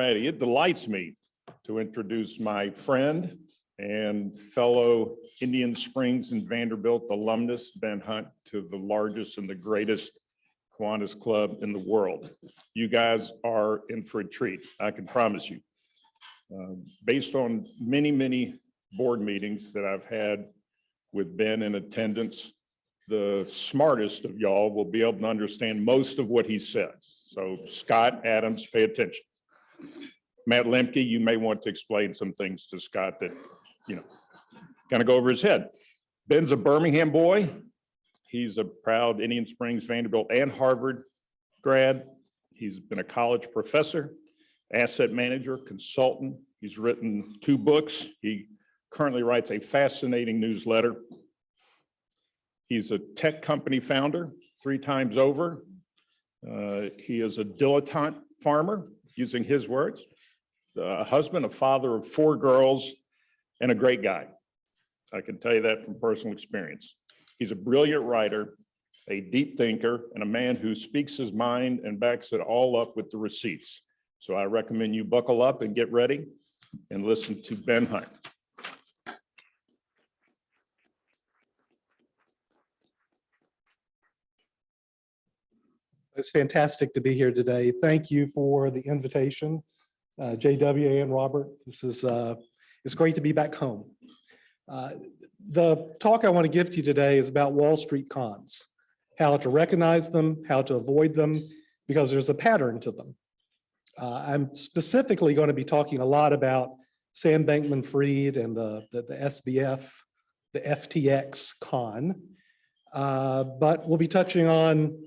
righty, it delights me to introduce my friend and fellow Indian Springs and Vanderbilt alumnus, Ben Hunt, to the largest and the greatest Kiwanis club in the world. You guys are in for a treat, I can promise you. Based on many board meetings that I've had with Ben in attendance, the smartest of y'all will be able to understand most of what he says. So Scott Adams, pay attention. Matt Lemke, you may want to explain some things to Scott that, kind of go over his head. Ben's a Birmingham boy. He's a proud Indian Springs, Vanderbilt, and Harvard grad. He's been a college professor, asset manager, consultant. He's written 2 books. He currently writes a fascinating newsletter. He's a tech company founder 3 times over. He is a dilettante farmer, using his words, a husband, a father of 4 girls, and a great guy. I can tell you that from personal experience. He's a brilliant writer, a deep thinker, and a man who speaks his mind and backs it all up with the receipts. So I recommend you buckle up and get ready and listen to Ben Hunt. It's fantastic to be here today. Thank you for the invitation, JW and Robert. This is it's great to be back home. The talk I want to give to you today is about Wall Street cons, how to recognize them, how to avoid them, because there's a pattern to them. I'm specifically going to be talking a lot about Sam Bankman-Fried and the SBF, the FTX con, but we'll be touching on,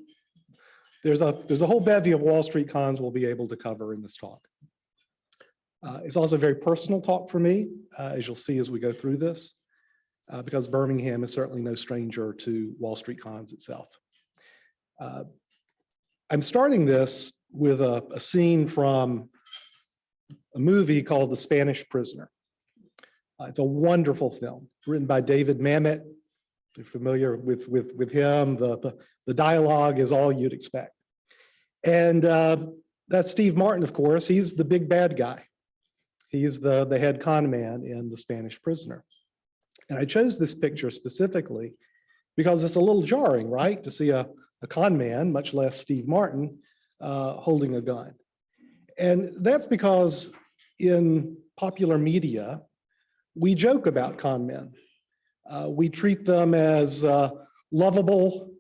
there's a whole bevy of Wall Street cons we'll be able to cover in this talk. It's also a very personal talk for me, as you'll see as we go through this, because Birmingham is certainly no stranger to Wall Street cons itself. I'm starting this with a scene from a movie called The Spanish Prisoner. It's a wonderful film written by David Mamet. If you're familiar with him, the dialogue is all you'd expect. And that's Steve Martin, of course. He's the big bad guy. He's the head con man in The Spanish Prisoner. And I chose this picture specifically because it's a little jarring, right? To see a con man, much less Steve Martin, holding a gun. And that's because in popular media, we joke about con men. We treat them as lovable.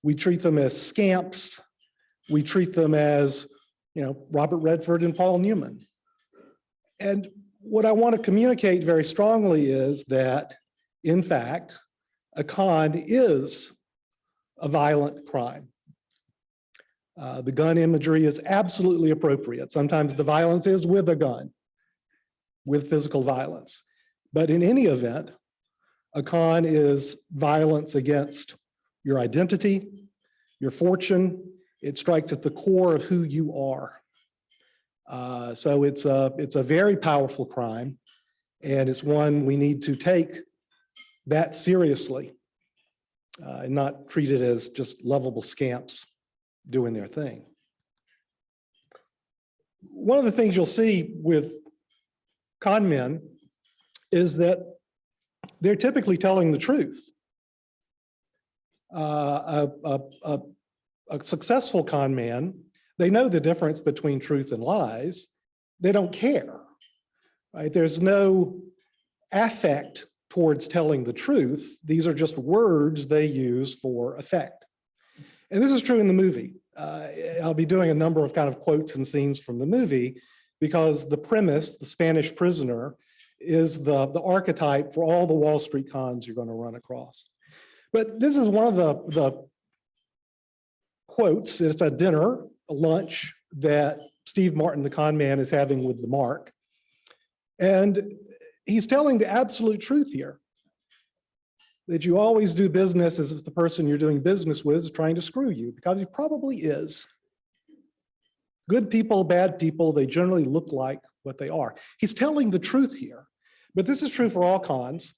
We treat them as scamps. We treat them as, Robert Redford and Paul Newman. And what I want to communicate very strongly is that, in fact, a con is a violent crime. The gun imagery is absolutely appropriate. Sometimes the violence is with a gun, with physical violence. But in any event, a con is violence against your identity, your fortune. It strikes at the core of who you are. So it's a very powerful crime, and it's one we need to take that seriously and not treat it as just lovable scamps doing their thing. One of the things you'll see with con men is that they're typically telling the truth. A successful con man, they know the difference between truth and lies. They don't care, right? There's no affect towards telling the truth. These are just words they use for effect. And this is true in the movie. I'll be doing a number of kind of quotes and scenes from the movie because the premise, The Spanish Prisoner, is the archetype for all the Wall Street cons you're going to run across. But this is one of the quotes. It's a dinner, a lunch that Steve Martin, the con man, is having with the Mark. And he's telling the absolute truth here, that you always do business as if the person you're doing business with is trying to screw you, because he probably is. Good people, bad people, they generally look like what they are. He's telling the truth here, but this is true for all cons.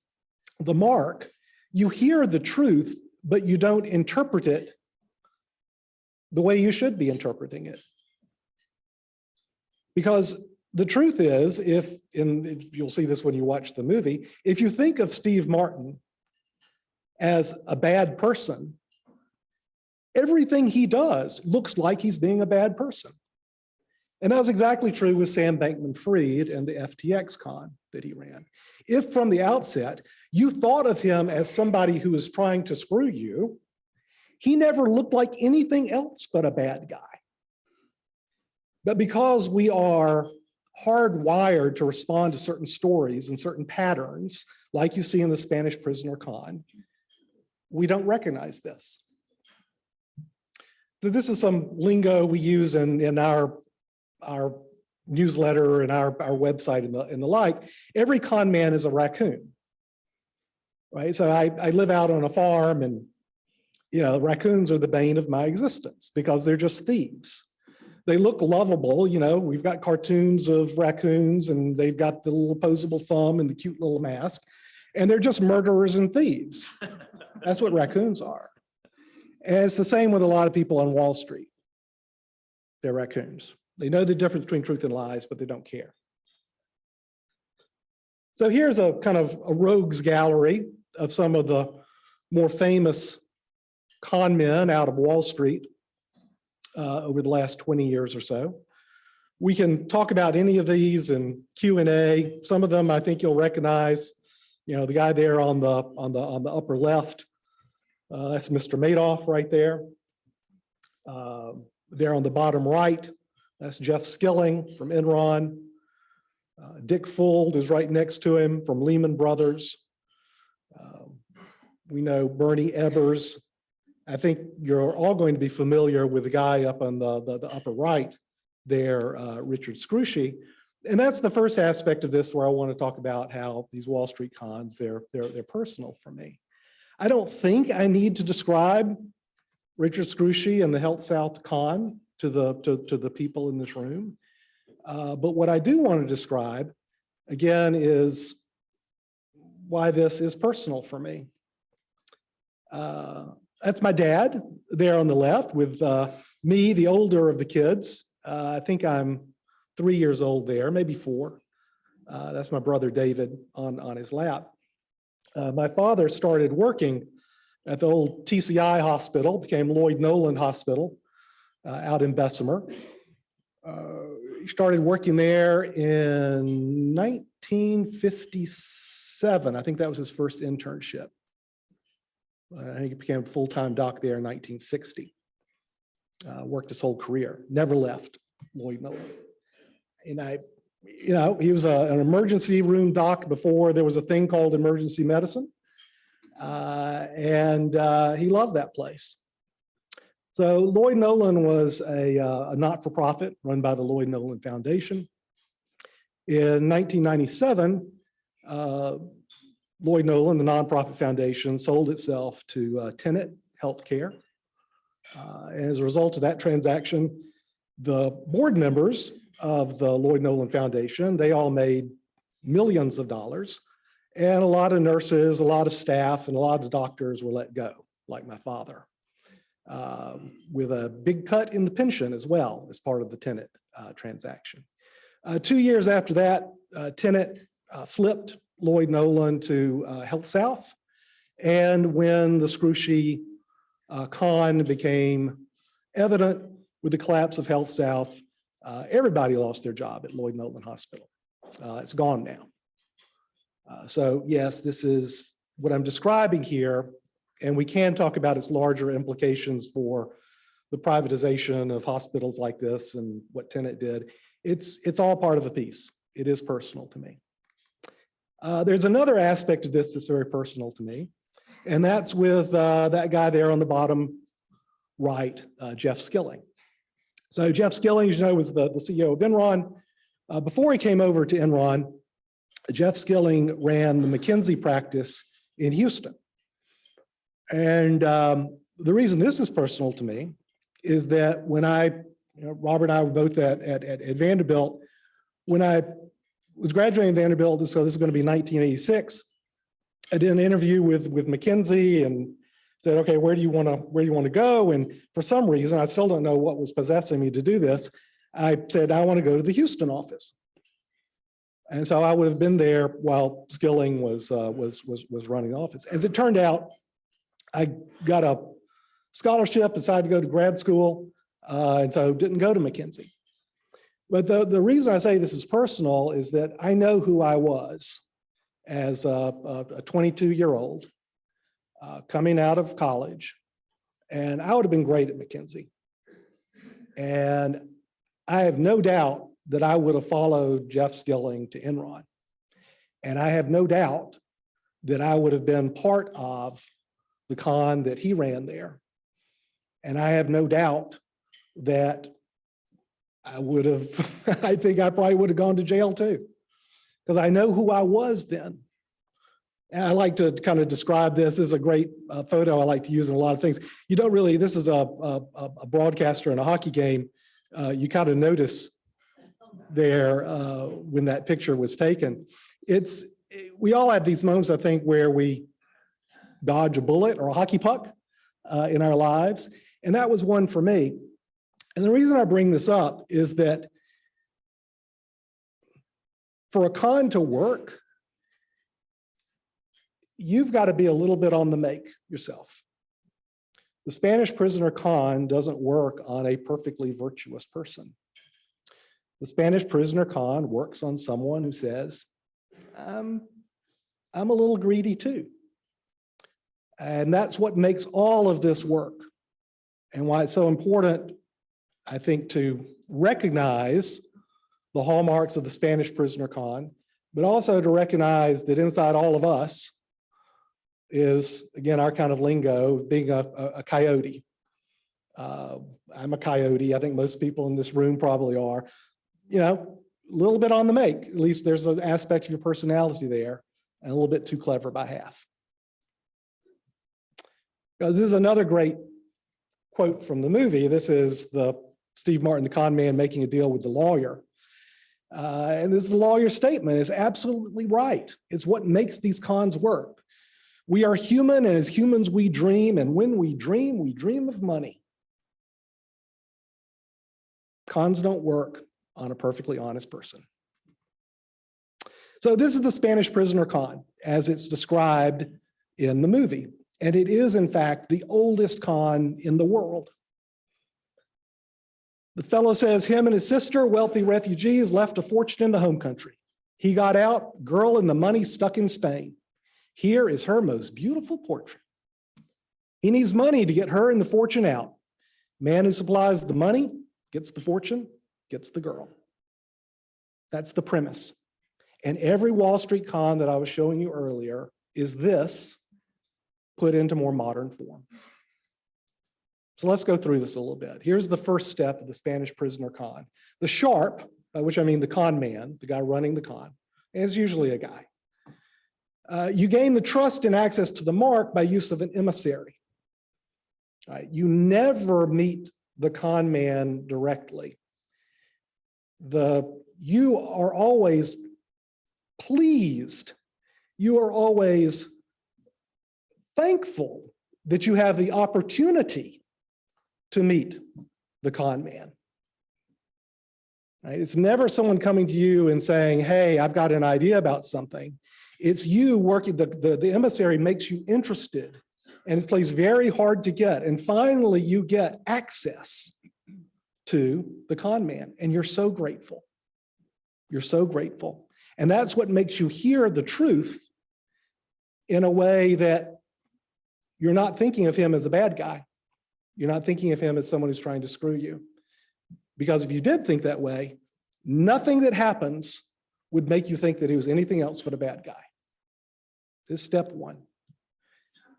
The Mark, you hear the truth, but you don't interpret it the way you should be interpreting it. Because the truth is, you'll see this when you watch the movie, if you think of Steve Martin as a bad person, everything he does looks like he's being a bad person. And that was exactly true with Sam Bankman-Fried and the FTX con that he ran. If from the outset you thought of him as somebody who was trying to screw you, he never looked like anything else but a bad guy. But because we are hardwired to respond to certain stories and certain patterns, like you see in the Spanish prisoner con, we don't recognize this. So this is some lingo we use in our newsletter and our website and the like. Every con man is a raccoon, right? So I live out on a farm, and raccoons are the bane of my existence because they're just thieves. They look lovable, we've got cartoons of raccoons and they've got the little opposable thumb and the cute little mask, and they're just murderers and thieves. That's what raccoons are. And it's the same with a lot of people on Wall Street. They're raccoons. They know the difference between truth and lies, but they don't care. So here's a kind of a rogues gallery of some of the more famous con men out of Wall Street over the last 20 years or so. We can talk about any of these in Q&A. Some of them I think you'll recognize. The guy there on the upper left, that's Mr. Madoff right there. There on the bottom right, that's Jeff Skilling from Enron. Dick Fuld is right next to him from Lehman Brothers. We know Bernie Ebbers. I think you're all going to be familiar with the guy up on the upper right there, Richard Scrushy. And that's the first aspect of this where I want to talk about how these Wall Street cons, they're personal for me. I don't think I need to describe Richard Scrushy and the Health South con to the people in this room. But what I do want to describe, again, is why this is personal for me. That's my dad there on the left with me, the older of the kids. I think I'm 3 years old there, maybe 4. That's my brother David on his lap. My father started working at the old TCI hospital, became Lloyd Nolan Hospital out in Bessemer. He started working there in 1957. I think that was his first internship. I think he became a full-time doc there in 1960. Worked his whole career, never left Lloyd Nolan. And he was an emergency room doc before there was a thing called emergency medicine. And he loved that place. So Lloyd Nolan was a not-for-profit run by the Lloyd Nolan Foundation. In 1997, Lloyd Nolan, the nonprofit foundation, sold itself to Tenet Healthcare. And as a result of that transaction, the board members of the Lloyd Nolan Foundation, they all made millions of dollars. And a lot of nurses, a lot of staff, and a lot of doctors were let go, like my father, with a big cut in the pension as well as part of the Tenet transaction. 2 years after that, Tenet flipped Lloyd Nolan to Health South. And when the Scrushy con became evident with the collapse of Health South, everybody lost their job at Lloyd Nolan Hospital. It's gone now. So yes, this is what I'm describing here, and we can talk about its larger implications for the privatization of hospitals like this and what Tenet did. It's all part of the piece. It is personal to me. There's another aspect of this that's very personal to me, and that's with that guy there on the bottom right, Jeff Skilling. So Jeff Skilling, as you know, was the CEO of Enron. Before he came over to Enron, Jeff Skilling ran the McKinsey practice in Houston. And the reason this is personal to me is that when Robert and I were both at Vanderbilt, when I was graduating Vanderbilt, so this is going to be 1986, I did an interview with McKinsey and said, okay, where do you want to go? And for some reason, I still don't know what was possessing me to do this. I said, I want to go to the Houston office. And so I would have been there while Skilling was running the office. As it turned out, I got a scholarship, decided to go to grad school, and so didn't go to McKinsey. But the reason I say this is personal is that I know who I was as a 22-year-old coming out of college, and I would have been great at McKinsey. And I have no doubt that I would have followed Jeff Skilling to Enron. And I have no doubt that I would have been part of the con that he ran there. And I have no doubt that I would have, I think I probably would have gone to jail too, because I know who I was then. And I like to kind of describe this. This is a great photo I like to use in a lot of things. You don't really, this is a broadcaster in a hockey game. You kind of notice there when that picture was taken. We all have these moments, I think, where we dodge a bullet or a hockey puck in our lives. And that was one for me. And the reason I bring this up is that for a con to work, you've got to be a little bit on the make yourself. The Spanish prisoner con doesn't work on a perfectly virtuous person. The Spanish prisoner con works on someone who says, I'm a little greedy too. And that's what makes all of this work. And why it's so important, I think, to recognize the hallmarks of the Spanish prisoner con, but also to recognize that inside all of us is, again, our kind of lingo, being a coyote. I'm a coyote. I think most people in this room probably are. You know, a little bit on the make. At least there's an aspect of your personality there, and a little bit too clever by half. Because this is another great quote from the movie. This is the Steve Martin, the con man, making a deal with the lawyer. And this is the lawyer's statement. It's absolutely right. It's what makes these cons work. We are human, and as humans we dream, and when we dream of money. Cons don't work on a perfectly honest person. So this is the Spanish prisoner con as it's described in the movie. And it is, in fact, the oldest con in the world. The fellow says him and his sister, wealthy refugees, left a fortune in the home country. He got out, girl and the money stuck in Spain. Here is her most beautiful portrait. He needs money to get her and the fortune out. Man who supplies the money gets the fortune, gets the girl. That's the premise. And every Wall Street con that I was showing you earlier is this put into more modern form. So let's go through this a little bit. Here's the first step of the Spanish prisoner con. The sharp, by which I mean the con man, the guy running the con, is usually a guy. You gain the trust and access to the mark by use of an emissary. Right? You never meet the con man directly. You are always pleased. You are always thankful that you have the opportunity to meet the con man. Right? It's never someone coming to you and saying, hey, I've got an idea about something. It's you working, the emissary makes you interested, and it plays very hard to get. And finally, you get access to the con man, and you're so grateful. You're so grateful. And that's what makes you hear the truth in a way that you're not thinking of him as a bad guy. You're not thinking of him as someone who's trying to screw you. Because if you did think that way, nothing that happens would make you think that he was anything else but a bad guy. This is step one.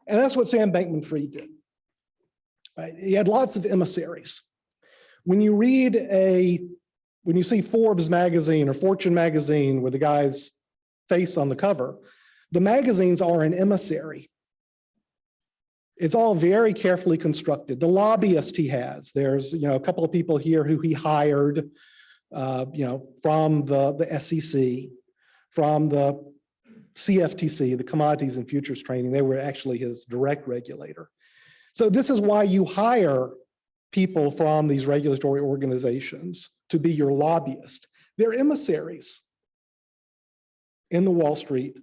And that's what Sam Bankman-Fried did. Right? He had lots of emissaries. When you see Forbes magazine or Fortune magazine with the guy's face on the cover, the magazines are an emissary. It's all very carefully constructed. The lobbyist he has, there's a couple of people here who he hired from the SEC, from the CFTC, the Commodities and Futures Trading. They were actually his direct regulator. So this is why you hire people from these regulatory organizations to be your lobbyist. They're emissaries. in the Wall Street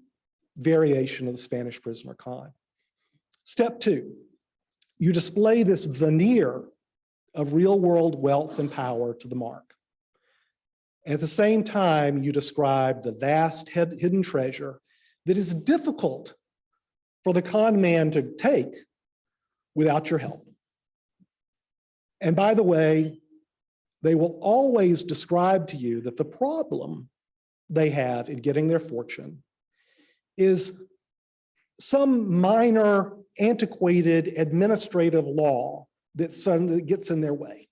variation of the Spanish prisoner con. Step two, you display this veneer of real world wealth and power to the mark. At the same time, you describe the vast hidden treasure that is difficult for the con man to take without your help. And by the way, they will always describe to you that the problem they have in getting their fortune is some minor, antiquated administrative law that gets in their way.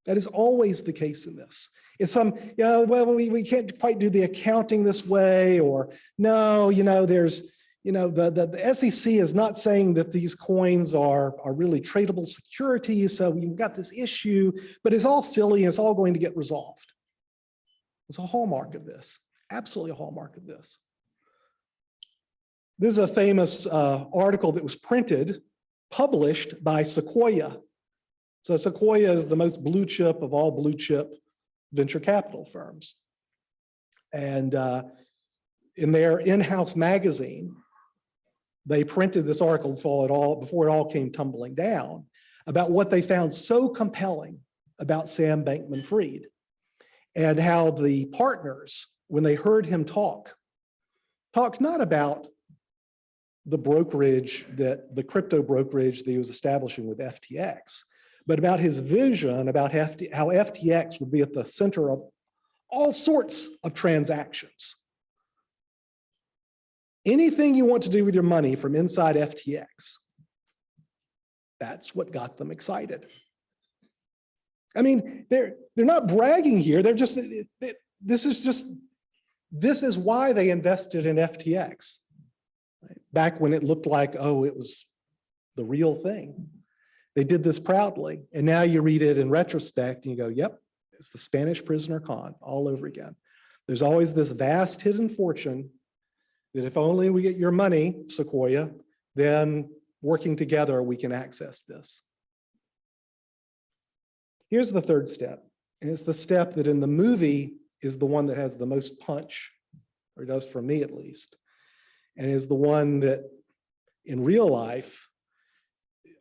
That is always the case in this. It's some, well, we can't quite do the accounting this way, or no, there's, the SEC is not saying that these coins are really tradable securities, so we've got this issue, but it's all silly and it's all going to get resolved. It's a hallmark of this, absolutely a hallmark of this. This is a famous article that was published by Sequoia. So Sequoia is the most blue chip of all blue chip venture capital firms. And in their in-house magazine, they printed this article before it all came tumbling down about what they found so compelling about Sam Bankman-Fried and how the partners, when they heard him talk not about the brokerage, the crypto brokerage that he was establishing with FTX, but about his vision about how FTX would be at the center of all sorts of transactions. Anything you want to do with your money from inside FTX, that's what got them excited. I mean, they're not bragging here. They're just, this is why they invested in FTX. Back when it looked like, oh, it was the real thing. They did this proudly. And now you read it in retrospect and you go, yep, it's the Spanish prisoner con all over again. There's always this vast hidden fortune that if only we get your money, Sequoia, then working together, we can access this. Here's the third step. And it's the step that in the movie is the one that has the most punch, or does for me at least, and is the one that in real life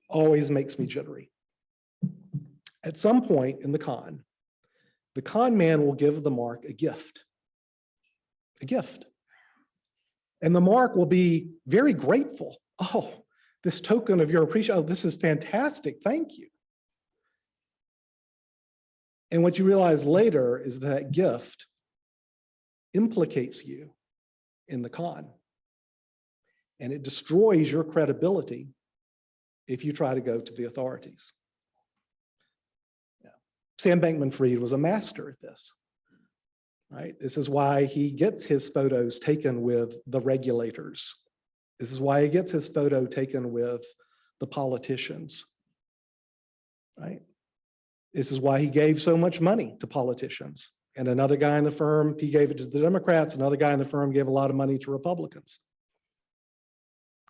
always makes me jittery. At some point in the con man will give the mark a gift. A gift. And the mark will be very grateful. Oh, this token of your appreciation, oh, this is fantastic, thank you. And what you realize later is that gift implicates you in the con. And it destroys your credibility if you try to go to the authorities. Yeah. Sam Bankman-Fried was a master at this, right? This is why he gets his photos taken with the regulators. This is why he gets his photo taken with the politicians, right? This is why he gave so much money to politicians. And another guy in the firm, he gave it to the Democrats. Another guy in the firm gave a lot of money to Republicans.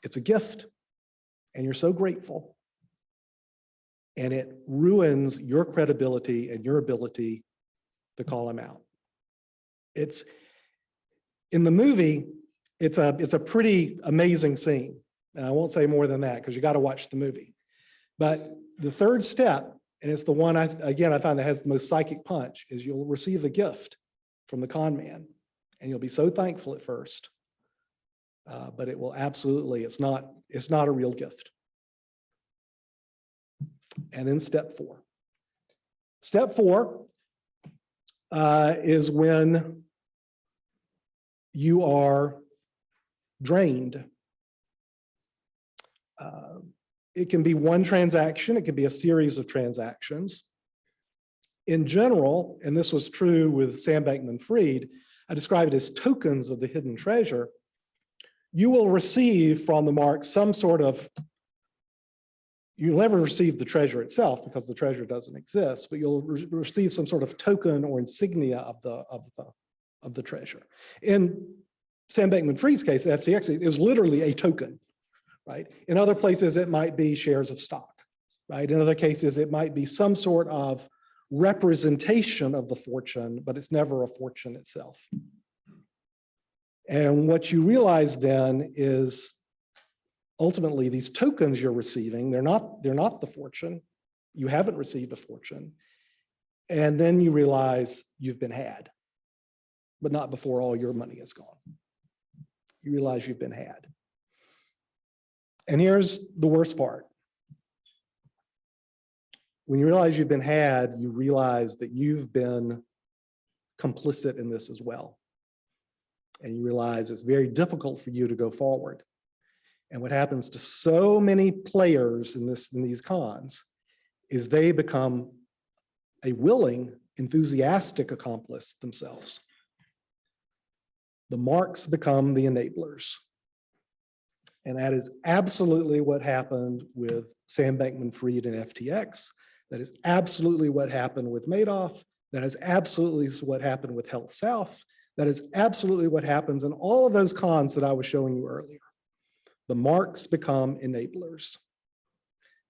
It's a gift, and you're so grateful. And it ruins your credibility and your ability to call him out. It's, in the movie, it's a pretty amazing scene. And I won't say more than that because you got to watch the movie. But the third step, and it's the one, I find that has the most psychic punch, is you'll receive a gift from the con man. And you'll be so thankful at first. But it will absolutely, it's not a real gift. And then step four. Step four is when you are drained. It can be one transaction, it can be a series of transactions. In general, and this was true with Sam Bankman-Fried, I describe it as tokens of the hidden treasure. You will receive from the mark some sort of, you'll never receive the treasure itself because the treasure doesn't exist, but you'll receive some sort of token or insignia of the treasure. In Sam Bankman-Fried's case, FTX, it was literally a token, right? In other places, it might be shares of stock, right? In other cases, it might be some sort of representation of the fortune, but it's never a fortune itself. And what you realize then is ultimately these tokens you're receiving, they're not the fortune. You haven't received a fortune. And then you realize you've been had, but not before all your money is gone. You realize you've been had. And here's the worst part. When you realize you've been had, you realize that you've been complicit in this as well. And you realize it's very difficult for you to go forward. And what happens to so many players in these cons is they become a willing, enthusiastic accomplice themselves. The marks become the enablers. And that is absolutely what happened with Sam Bankman-Fried and FTX. That is absolutely what happened with Madoff. That is absolutely what happened with Health South. That is absolutely what happens in all of those cons that I was showing you earlier. The marks become enablers.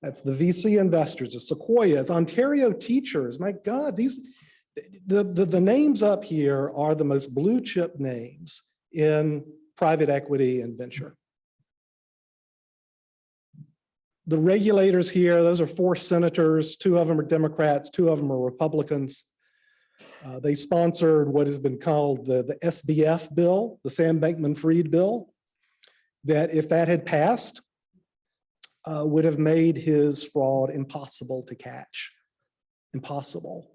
That's the VC investors, the Sequoia, it's Ontario teachers. My God, the names up here are the most blue chip names in private equity and venture. The regulators here, those are 4 senators, 2 of them are Democrats, 2 of them are Republicans. They sponsored what has been called the SBF bill, the Sam Bankman-Fried bill, that if that had passed, would have made his fraud impossible to catch. Impossible.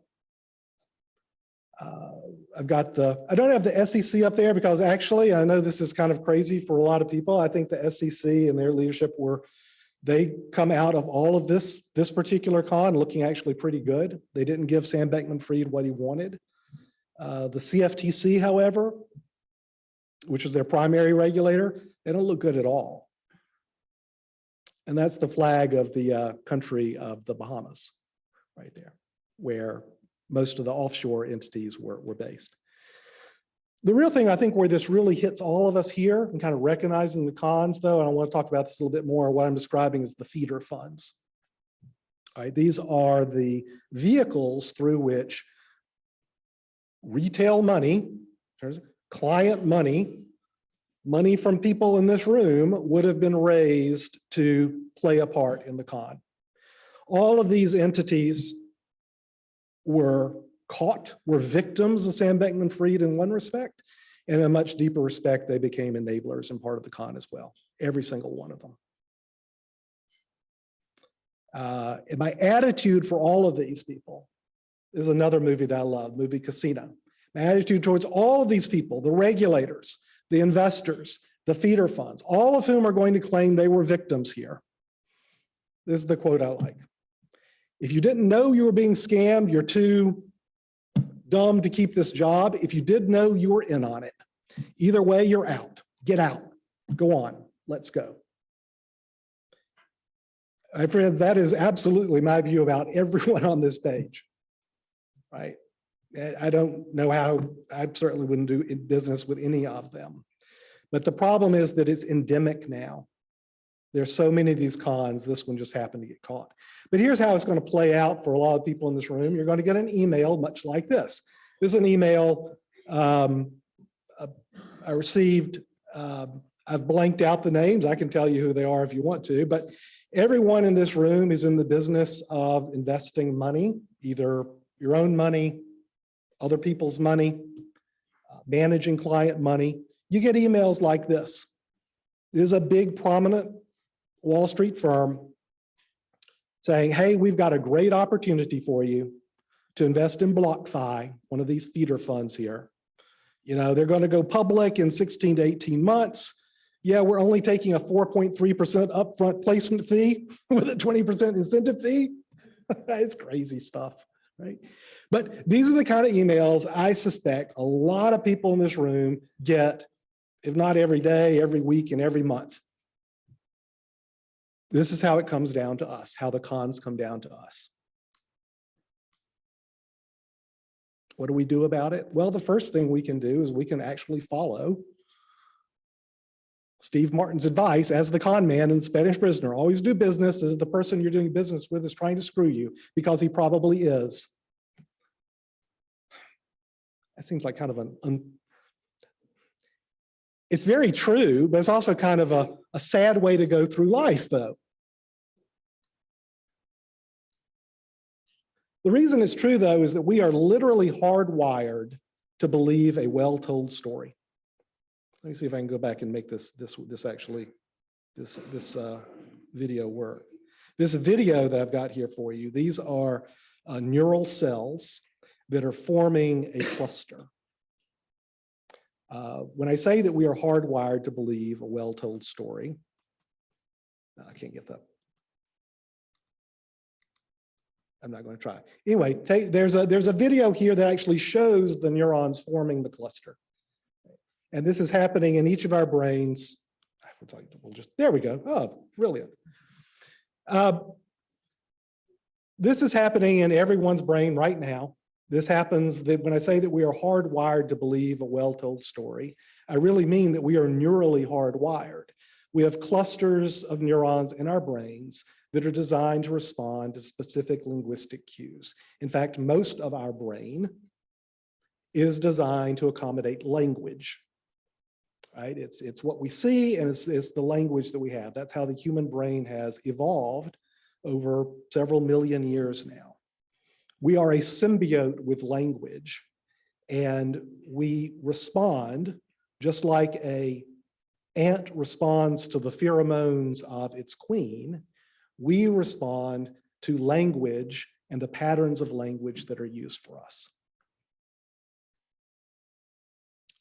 I don't have the SEC up there because actually, I know this is kind of crazy for a lot of people. I think the SEC and their leadership they come out of all of this particular con looking actually pretty good. They didn't give Sam Bankman-Fried what he wanted. The CFTC, however, which is their primary regulator, they don't look good at all. And that's the flag of the country of the Bahamas right there, where most of the offshore entities were based. The real thing I think where this really hits all of us here and kind of recognizing the cons though, and I want to talk about this a little bit more, what I'm describing is the feeder funds. All right, these are the vehicles through which retail money, client money, money from people in this room would have been raised to play a part in the con. All of these entities were victims of Sam Bankman-Fried in one respect, and in a much deeper respect, they became enablers and part of the con as well, every single one of them. And my attitude for all of these people is another movie that I love, movie Casino. My attitude towards all of these people, the regulators, the investors, the feeder funds, all of whom are going to claim they were victims here. This is the quote I like. If you didn't know you were being scammed, you're too dumb to keep this job. If you did know, you were in on it. Either way, you're out. Get out. Go on. Let's go. My friends, that is absolutely my view about everyone on this page. Right? I don't know how, I certainly wouldn't do business with any of them. But the problem is that it's endemic now. There's so many of these cons, this one just happened to get caught. But here's how it's going to play out for a lot of people in this room. You're going to get an email much like this. This is an email I received. I've blanked out the names. I can tell you who they are if you want to, but everyone in this room is in the business of investing money, either your own money, other people's money, managing client money. You get emails like this. There's a big prominent Wall Street firm saying, hey, we've got a great opportunity for you to invest in BlockFi, one of these feeder funds here. You know, they're going to go public in 16 to 18 months. Yeah, we're only taking a 4.3% upfront placement fee with a 20% incentive fee. It's crazy stuff, right? But these are the kind of emails I suspect a lot of people in this room get, if not every day, every week, and every month. This is how it comes down to us, how the cons come down to us. What do we do about it? Well, the first thing we can do is we can actually follow Steve Martin's advice as the con man and the Spanish prisoner. Always do business as the person you're doing business with is trying to screw you, because he probably is. That seems like kind of an It's very true, but it's also kind of a sad way to go through life, though. The reason it's true, though, is that we are literally hardwired to believe a well-told story. Let me see if I can go back and make this video work. This video that I've got here for you, these are neural cells that are forming a cluster. When I say that we are hardwired to believe a well-told story, I can't get that. I'm not going to try. Anyway, there's a video here that actually shows the neurons forming the cluster. And this is happening in each of our brains. There we go. Oh, brilliant. This is happening in everyone's brain right now. This happens that when I say that we are hardwired to believe a well-told story, I really mean that we are neurally hardwired. We have clusters of neurons in our brains that are designed to respond to specific linguistic cues. In fact, most of our brain is designed to accommodate language, right? It's what we see, and it's the language that we have. That's how the human brain has evolved over several million years now. We are a symbiote with language, and we respond just like an ant responds to the pheromones of its queen. We respond to language and the patterns of language that are used for us.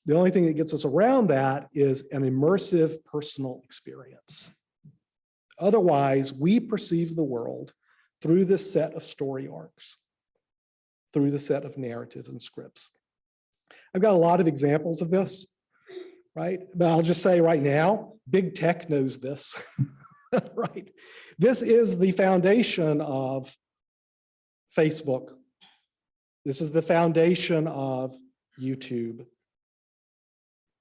The only thing that gets us around that is an immersive personal experience. Otherwise, we perceive the world through this set of story arcs, through the set of narratives and scripts. I've got a lot of examples of this, right? But I'll just say right now, big tech knows this, right? This is the foundation of Facebook. This is the foundation of YouTube.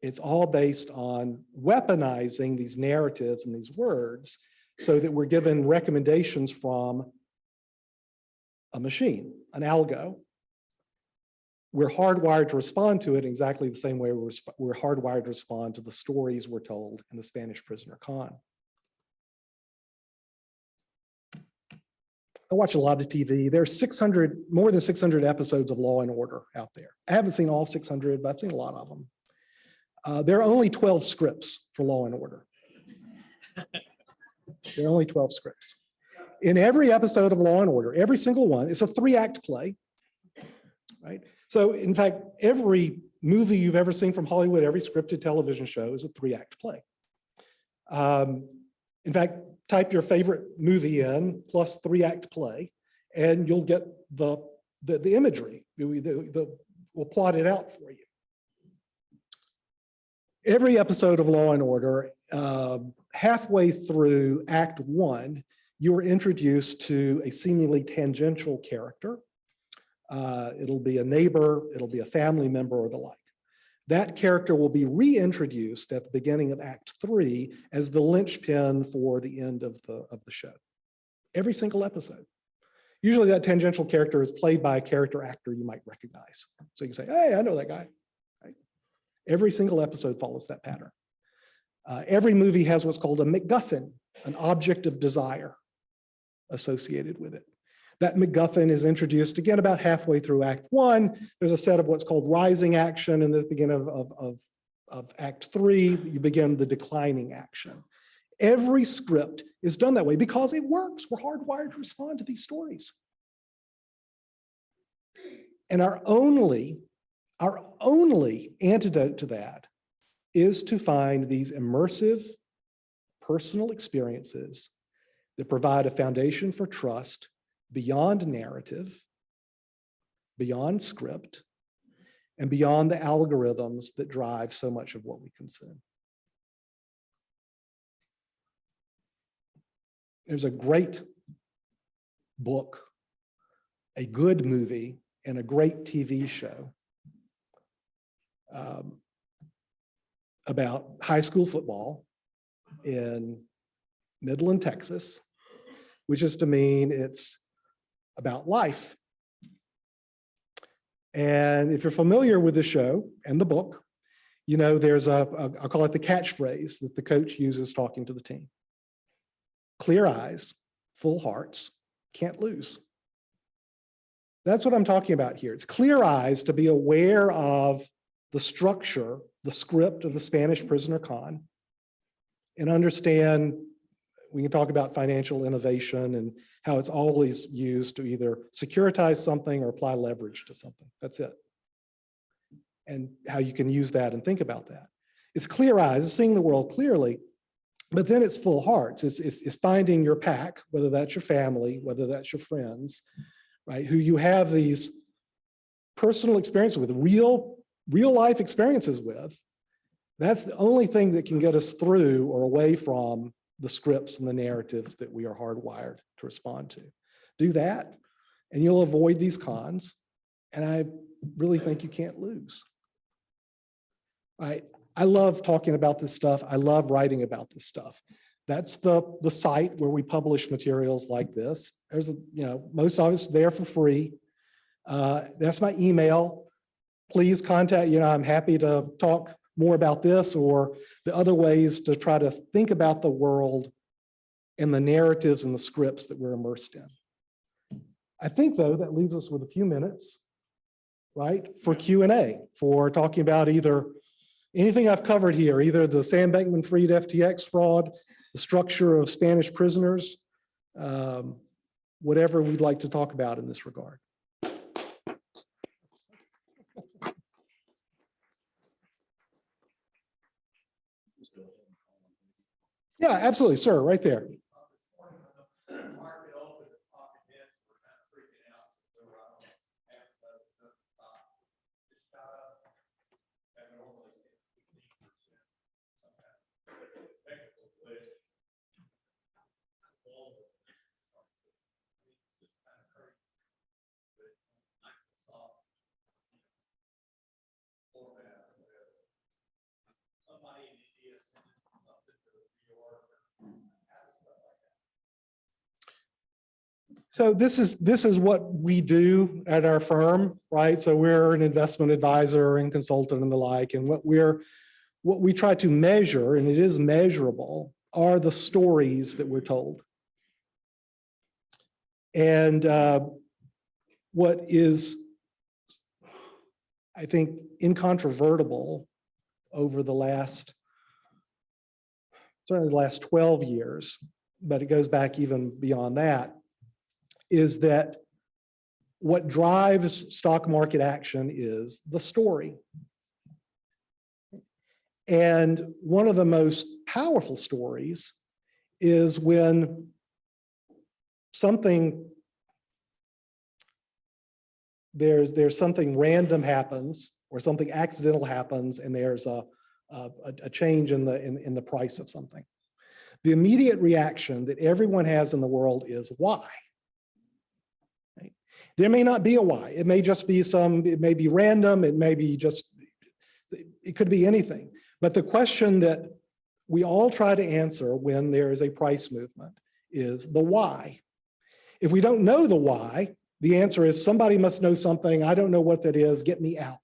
It's all based on weaponizing these narratives and these words so that we're given recommendations from a machine, an algo. We're hardwired to respond to it exactly the same way we're hardwired to respond to the stories we're told in the Spanish Prisoner Con. I watch a lot of TV. There's more than 600 episodes of Law and Order out there. I haven't seen all 600, but I've seen a lot of them. There are only 12 scripts for Law and Order. There are only 12 scripts. In every episode of Law and Order, every single one, it's a 3-act play, right? So in fact, every movie you've ever seen from Hollywood, every scripted television show is a 3-act play. In fact, type your favorite movie in plus 3-act play, and you'll get the imagery. We'll plot it out for you. Every episode of Law and Order, halfway through Act 1, you're introduced to a seemingly tangential character. It'll be a neighbor, it'll be a family member, or the like. That character will be reintroduced at the beginning of Act 3 as the linchpin for the end of the show. Every single episode. Usually that tangential character is played by a character actor you might recognize. So you can say, hey, I know that guy. Right? Every single episode follows that pattern. Every movie has what's called a MacGuffin, an object of desire associated with it. That MacGuffin is introduced again about halfway through Act 1. There's a set of what's called rising action, and at the beginning of Act 3, you begin the declining action. Every script is done that way because it works. We're hardwired to respond to these stories. And our only antidote to that is to find these immersive personal experiences that provide a foundation for trust beyond narrative, beyond script, and beyond the algorithms that drive so much of what we consume. There's a great book, a good movie, and a great TV show about high school football in Midland, Texas, which is to mean it's about life. And if you're familiar with the show and the book, You know, there's I'll call it the catchphrase that the coach uses talking to the team. Clear eyes, full hearts, can't lose. That's what I'm talking about here. It's clear eyes to be aware of the structure, the script of the Spanish prisoner con, and understand, we can talk about financial innovation and how it's always used to either securitize something or apply leverage to something. That's it. And how you can use that and think about that. It's clear eyes, it's seeing the world clearly, but then it's full hearts. It's finding your pack, whether that's your family, whether that's your friends, right? Who you have these personal experiences with, real life experiences with. That's the only thing that can get us through or away from the scripts and the narratives that we are hardwired to respond to. Do that, and you'll avoid these cons. And I really think you can't lose. I love talking about this stuff. I love writing about this stuff. That's the site where we publish materials like this. There's, most of it's there for free. That's my email. Please contact, I'm happy to talk more about this or the other ways to try to think about the world and the narratives and the scripts that we're immersed in. I think, though, that leaves us with a few minutes, right, for Q&A, for talking about either anything I've covered here, either the Sam Bankman-Fried FTX fraud, the structure of Spanish prisoners, whatever we'd like to talk about in this regard. Yeah, absolutely, sir, right there. So this is what we do at our firm, right? So we're an investment advisor and consultant and the like, and what we try to measure, and it is measurable, are the stories that we're told. And what is, I think, incontrovertible over the last, certainly the last 12 years, but it goes back even beyond that, is that what drives stock market action is the story. And one of the most powerful stories is when there's something random happens or something accidental happens and there's a change in the price of something. The immediate reaction that everyone has in the world is why? There may not be a why. It may just be it may be random. It may be just, it could be anything. But the question that we all try to answer when there is a price movement is the why. If we don't know the why, the answer is somebody must know something. I don't know what that is. Get me out.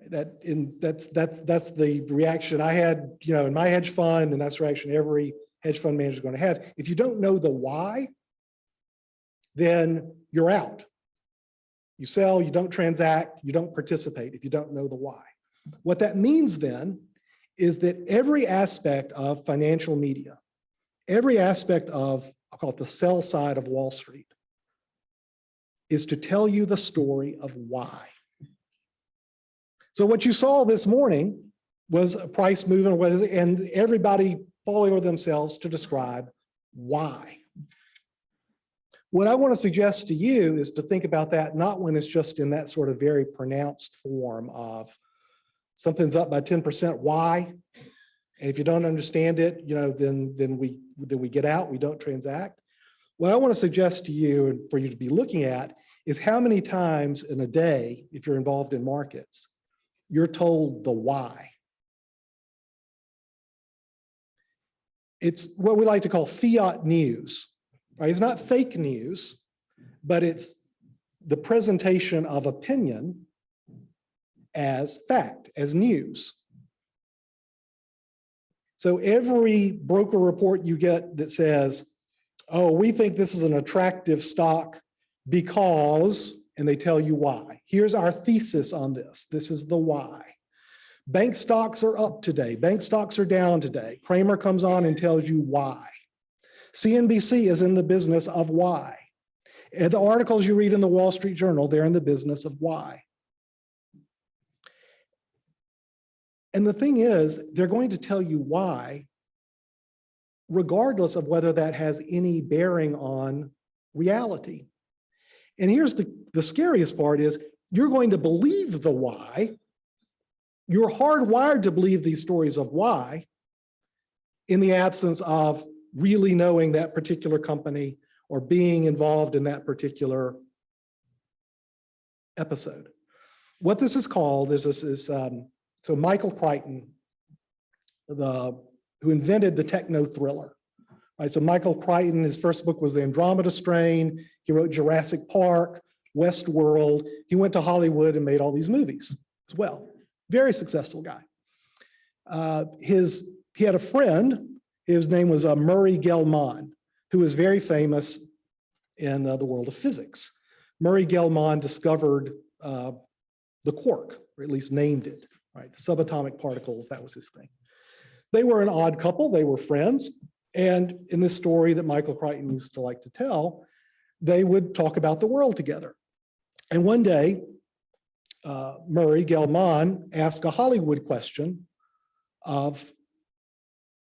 That's the reaction I had, in my hedge fund, and that's the reaction every hedge fund manager is going to have. If you don't know the why, then you're out. You sell, you don't transact, you don't participate if you don't know the why. What that means then is that every aspect of financial media, every aspect of, I'll call it the sell side of Wall Street, is to tell you the story of why. So what you saw this morning was a price movement, and everybody falling over themselves to describe why. What I want to suggest to you is to think about that not when it's just in that sort of very pronounced form of something's up by 10%, why? And if you don't understand it, then we get out, we don't transact. What I want to suggest to you and for you to be looking at is how many times in a day, if you're involved in markets, you're told the why. It's what we like to call fiat news. Right? It's not fake news, but it's the presentation of opinion as fact, as news. So every broker report you get that says, oh, we think this is an attractive stock because, and they tell you why. Here's our thesis on this. This is the why. Bank stocks are up today. Bank stocks are down today. Kramer comes on and tells you why. CNBC is in the business of why. And the articles you read in the Wall Street Journal, they're in the business of why. And the thing is, they're going to tell you why, regardless of whether that has any bearing on reality. And here's the scariest part is, you're going to believe the why. You're hardwired to believe these stories of why in the absence of really knowing that particular company or being involved in that particular episode. What this is called is so Michael Crichton, who invented the techno thriller. Right, so Michael Crichton, his first book was The Andromeda Strain. He wrote Jurassic Park, Westworld. He went to Hollywood and made all these movies as well. Very successful guy. He had a friend, his name was Murray Gell-Mann, who was very famous in the world of physics. Murray Gell-Mann discovered the quark, or at least named it, right? The subatomic particles, that was his thing. They were an odd couple, they were friends. And in this story that Michael Crichton used to like to tell, they would talk about the world together. And one day, Murray Gell-Mann asked a Hollywood question of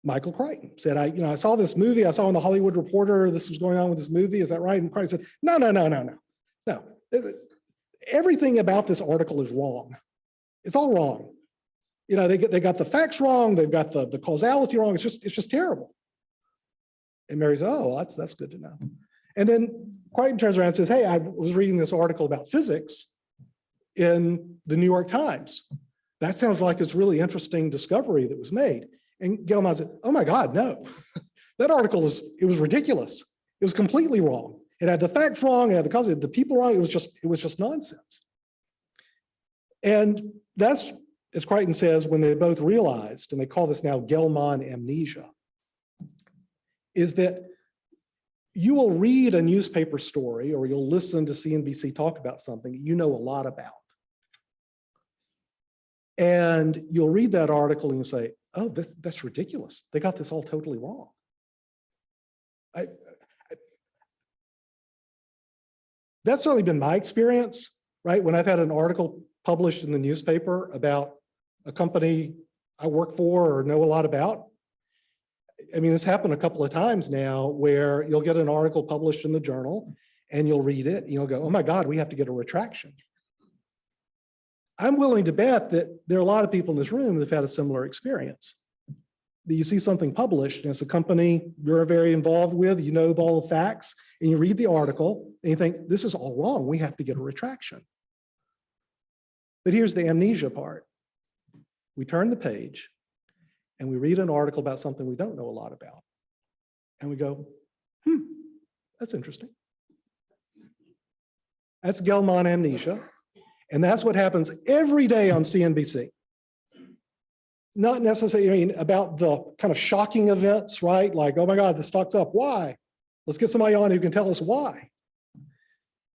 Michael Crichton. Said, I saw this movie, I saw in the Hollywood Reporter, this was going on with this movie, is that right? And Crichton said, no. Everything about this article is wrong. It's all wrong. They got the facts wrong, they've got the causality wrong, it's just terrible. And Mary said, oh, well, that's good to know. And then Crichton turns around and says, hey, I was reading this article about physics in the New York Times. That sounds like it's really interesting discovery that was made. And Gell-Mann said, oh my God, no. That article it was ridiculous. It was completely wrong. It had the facts wrong, it had the people wrong, it was just nonsense. And that's, as Crichton says, when they both realized, and they call this now Gell-Mann amnesia, is that you will read a newspaper story or you'll listen to CNBC talk about something you know a lot about. And you'll read that article and you'll say, oh, that's ridiculous. They got this all totally wrong. That's certainly been my experience, right? When I've had an article published in the newspaper about a company I work for or know a lot about. I mean, this happened a couple of times now where you'll get an article published in the journal and you'll read it and you'll go, oh my God, we have to get a retraction. I'm willing to bet that there are a lot of people in this room that have had a similar experience. That you see something published and it's a company you're very involved with, you know all the facts, and you read the article and you think, this is all wrong, we have to get a retraction. But here's the amnesia part. We turn the page and we read an article about something we don't know a lot about. And we go, that's interesting. That's Gell-Mann amnesia. And that's what happens every day on CNBC. Not necessarily, about the kind of shocking events, right? Like, oh my God, the stock's up, why? Let's get somebody on who can tell us why.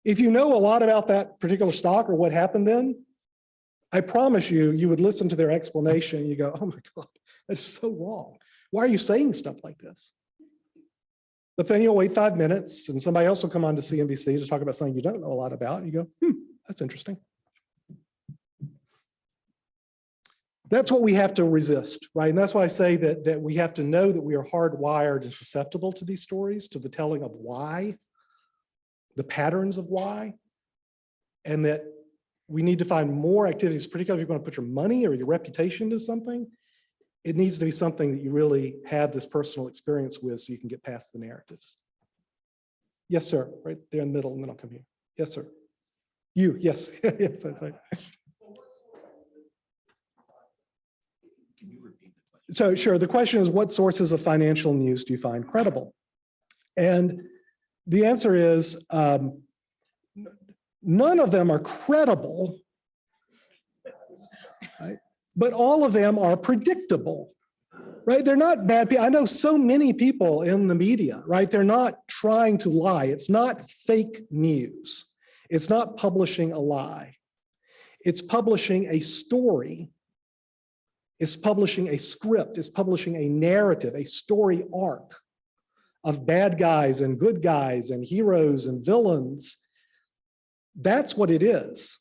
If you know a lot about that particular stock or what happened then, I promise you, you would listen to their explanation and you go, oh my God, that's so wrong. Why are you saying stuff like this? But then you'll wait 5 minutes and somebody else will come on to CNBC to talk about something you don't know a lot about. And you go, that's interesting. That's what we have to resist, right? And that's why I say that we have to know that we are hardwired and susceptible to these stories, to the telling of why, the patterns of why, and that we need to find more activities, particularly if you're going to put your money or your reputation into something. It needs to be something that you really have this personal experience with so you can get past the narratives. Yes, sir, right there in the middle, and then I'll come here. Yes, sir. You, yes, yes, that's right. So sure, the question is, what sources of financial news do you find credible? And the answer is, none of them are credible right? But all of them are predictable, right? They're not bad people. I know so many people in the media, right? They're not trying to lie. It's not fake news. It's not publishing a lie. It's publishing a story. It's publishing a script. It's publishing a narrative, a story arc of bad guys and good guys and heroes and villains. That's what it is.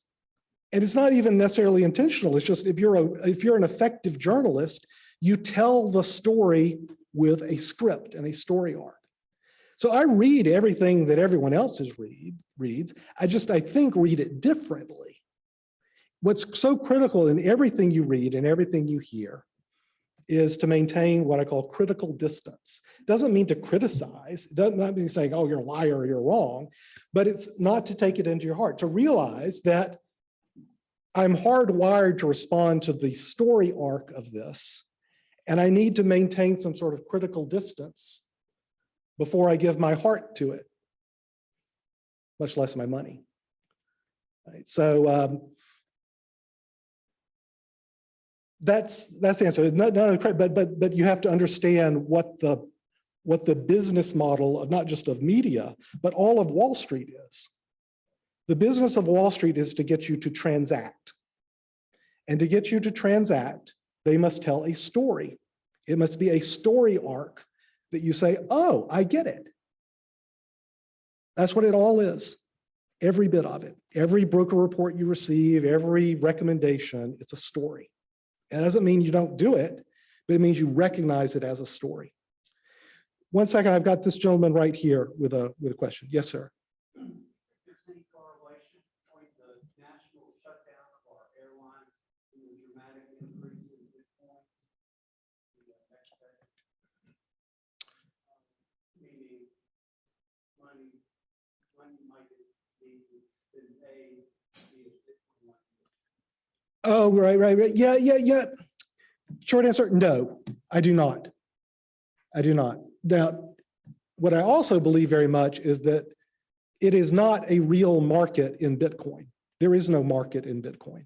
And it's not even necessarily intentional. It's just if you're an effective journalist, you tell the story with a script and a story arc. So I read everything that everyone else reads. I think read it differently. What's so critical in everything you read and everything you hear is to maintain what I call critical distance. It doesn't mean to criticize. It doesn't mean saying, oh, you're a liar, or you're wrong, but it's not to take it into your heart, to realize that I'm hardwired to respond to the story arc of this, and I need to maintain some sort of critical distance before I give my heart to it, much less my money. Right? So that's the answer. But you have to understand what the business model of not just of media, but all of Wall Street is. The business of Wall Street is to get you to transact. And to get you to transact, they must tell a story. It must be a story arc that you say, oh, I get it. That's what it all is. Every bit of it. Every broker report you receive, every recommendation, it's a story. It doesn't mean you don't do it, but it means you recognize it as a story. One second, I've got this gentleman right here with a question. Yes, sir. If there's any correlation between the national shutdown of our airlines and the dramatic increase in Bitcoin, meaning money might be been paid via Bitcoin. Oh, right. Yeah. Short answer, no, I do not. Now, what I also believe very much is that it is not a real market in Bitcoin. There is no market in Bitcoin,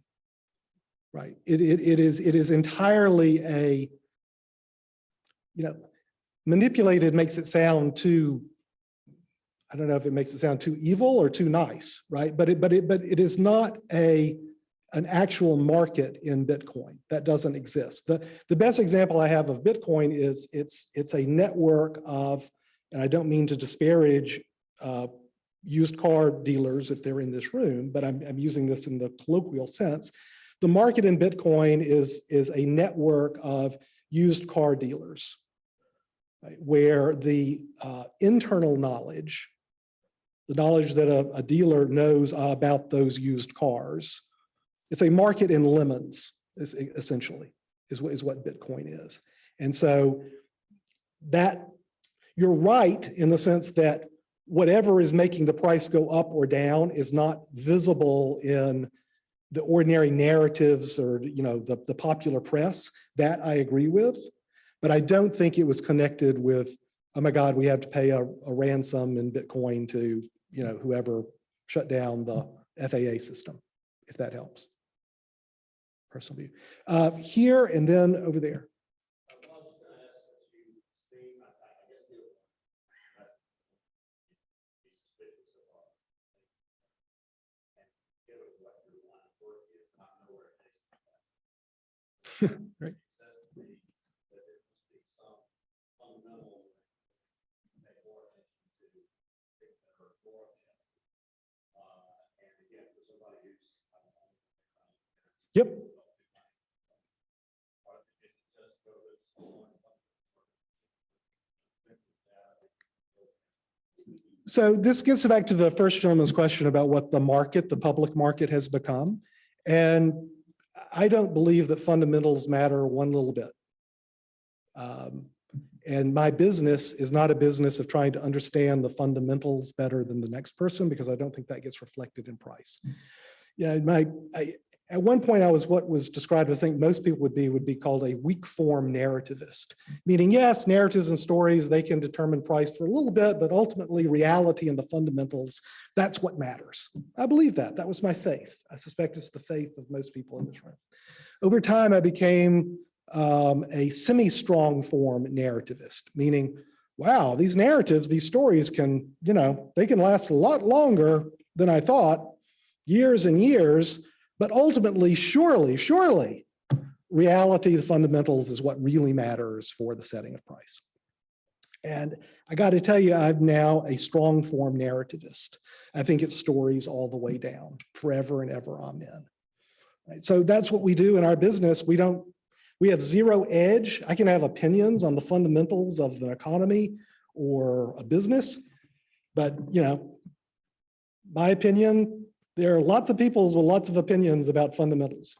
right? It is entirely a, manipulated makes it sound too, I don't know if it makes it sound too evil or too nice, right? But it is not an actual market in Bitcoin. That doesn't exist. The best example I have of Bitcoin is it's a network of, and I don't mean to disparage used car dealers if they're in this room, but I'm using this in the colloquial sense. The market in Bitcoin is a network of used car dealers, right, where the internal knowledge, the knowledge that a dealer knows about those used cars, it's a market in lemons, essentially, is what Bitcoin is. And so that you're right in the sense that whatever is making the price go up or down is not visible in the ordinary narratives or the popular press. That I agree with, but I don't think it was connected with, oh my God, we have to pay a ransom in Bitcoin to whoever shut down the FAA system, if that helps. Personal view. Here and then over there. Right. Yep. So this gets back to the first gentleman's question about what the market, the public market, has become. And I don't believe that fundamentals matter one little bit. And my business is not a business of trying to understand the fundamentals better than the next person, because I don't think that gets reflected in price. Yeah, At one point, I was what was described, I think most people would be called a weak form narrativist, meaning, yes, narratives and stories, they can determine price for a little bit, but ultimately reality and the fundamentals, that's what matters. I believe that. That was my faith. I suspect it's the faith of most people in this room. Over time, I became a semi-strong form narrativist, meaning, wow, these narratives, these stories can, they can last a lot longer than I thought, years and years. But ultimately, surely, reality, the fundamentals is what really matters for the setting of price. And I got to tell you, I'm now a strong form narrativist. I think it's stories all the way down, forever and ever, amen. Right? So that's what we do in our business. We have zero edge. I can have opinions on the fundamentals of the economy or a business, but my opinion, there are lots of people with lots of opinions about fundamentals.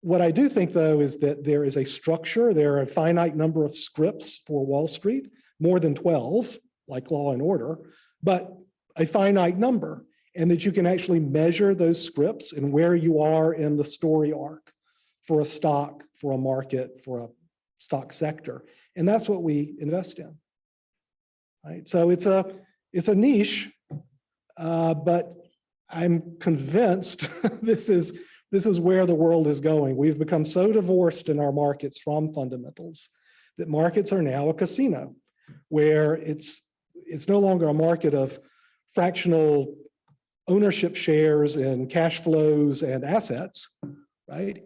What I do think, though, is that there is a structure, there are a finite number of scripts for Wall Street, more than 12, like Law and Order, but a finite number, and that you can actually measure those scripts and where you are in the story arc for a stock, for a market, for a stock sector. And that's what we invest in. Right? So it's a niche, but I'm convinced this is where the world is going. We've become so divorced in our markets from fundamentals that markets are now a casino, where it's no longer a market of fractional ownership shares and cash flows and assets, right?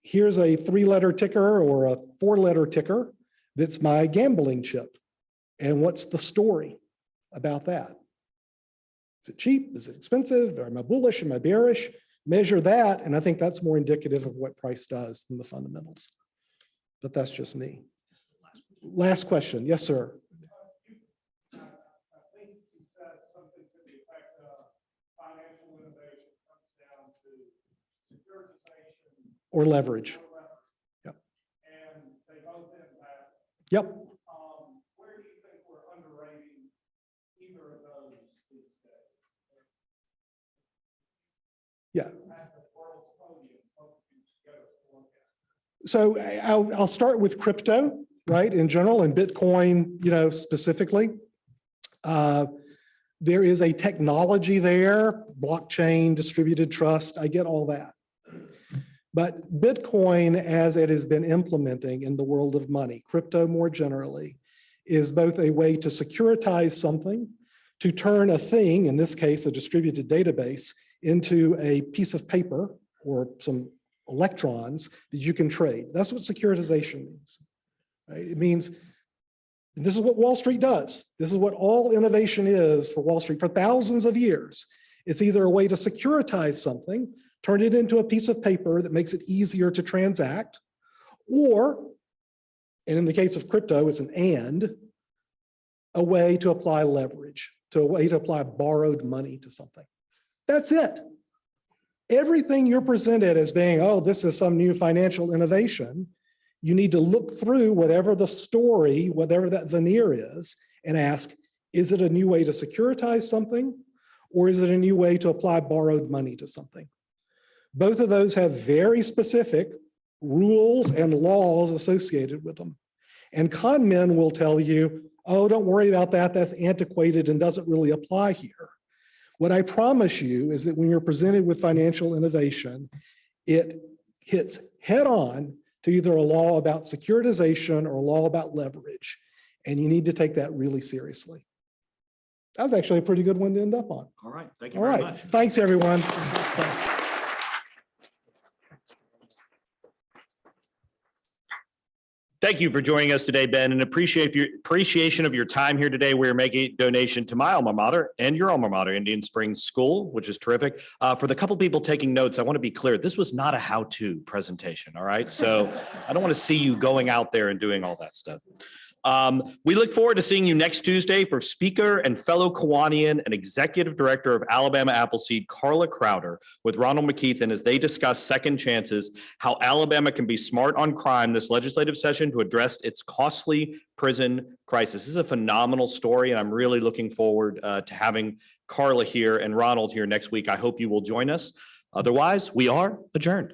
Here's a 3-letter ticker or a 4-letter ticker that's my gambling chip. And what's the story about that? Is it cheap? Is it expensive? Am I bullish? Am I bearish? Measure that, and I think that's more indicative of what price does than the fundamentals. But that's just me. Last question. Yes, sir. I think you said something to the effect of financial innovation comes down to securitization Or leverage. Yep. And they both impact. Yep. Where do you think we're underrating either of those these days? Yeah. At the world's podium, both of you together to look at. So I'll start with crypto, right, in general, and Bitcoin, specifically. There is a technology there, blockchain, distributed trust, I get all that. But Bitcoin, as it has been implementing in the world of money, crypto more generally, is both a way to securitize something, to turn a thing, in this case, a distributed database, into a piece of paper or some electrons that you can trade. That's what securitization means. Right? It means, and this is what Wall Street does. This is what all innovation is for Wall Street for thousands of years. It's either a way to securitize something, turn it into a piece of paper that makes it easier to transact, or, and in the case of crypto, it's a way to apply leverage, a way to apply borrowed money to something. That's it. Everything you're presented as being, oh, this is some new financial innovation, you need to look through whatever the story, whatever that veneer is, and ask, is it a new way to securitize something, or is it a new way to apply borrowed money to something? Both of those have very specific rules and laws associated with them. And con men will tell you, oh, don't worry about that, that's antiquated and doesn't really apply here. What I promise you is that when you're presented with financial innovation, it hits head on to either a law about securitization or a law about leverage. And you need to take that really seriously. That was actually a pretty good one to end up on. All right. Thank you very much. Thanks, everyone. Thank you for joining us today, Ben, and appreciation of your time here today. We're making a donation to my alma mater and your alma mater, Indian Springs School, which is terrific. For the couple people taking notes, I want to be clear. This was not a how-to presentation, all right? So I don't want to see you going out there and doing all that stuff. We look forward to seeing you next Tuesday for speaker and fellow Kiwanian and executive director of Alabama Appleseed, Carla Crowder, with Ronald McKeithen as they discuss second chances, how Alabama can be smart on crime this legislative session to address its costly prison crisis. This is a phenomenal story, and I'm really looking forward to having Carla here and Ronald here next week. I hope you will join us. Otherwise, we are adjourned.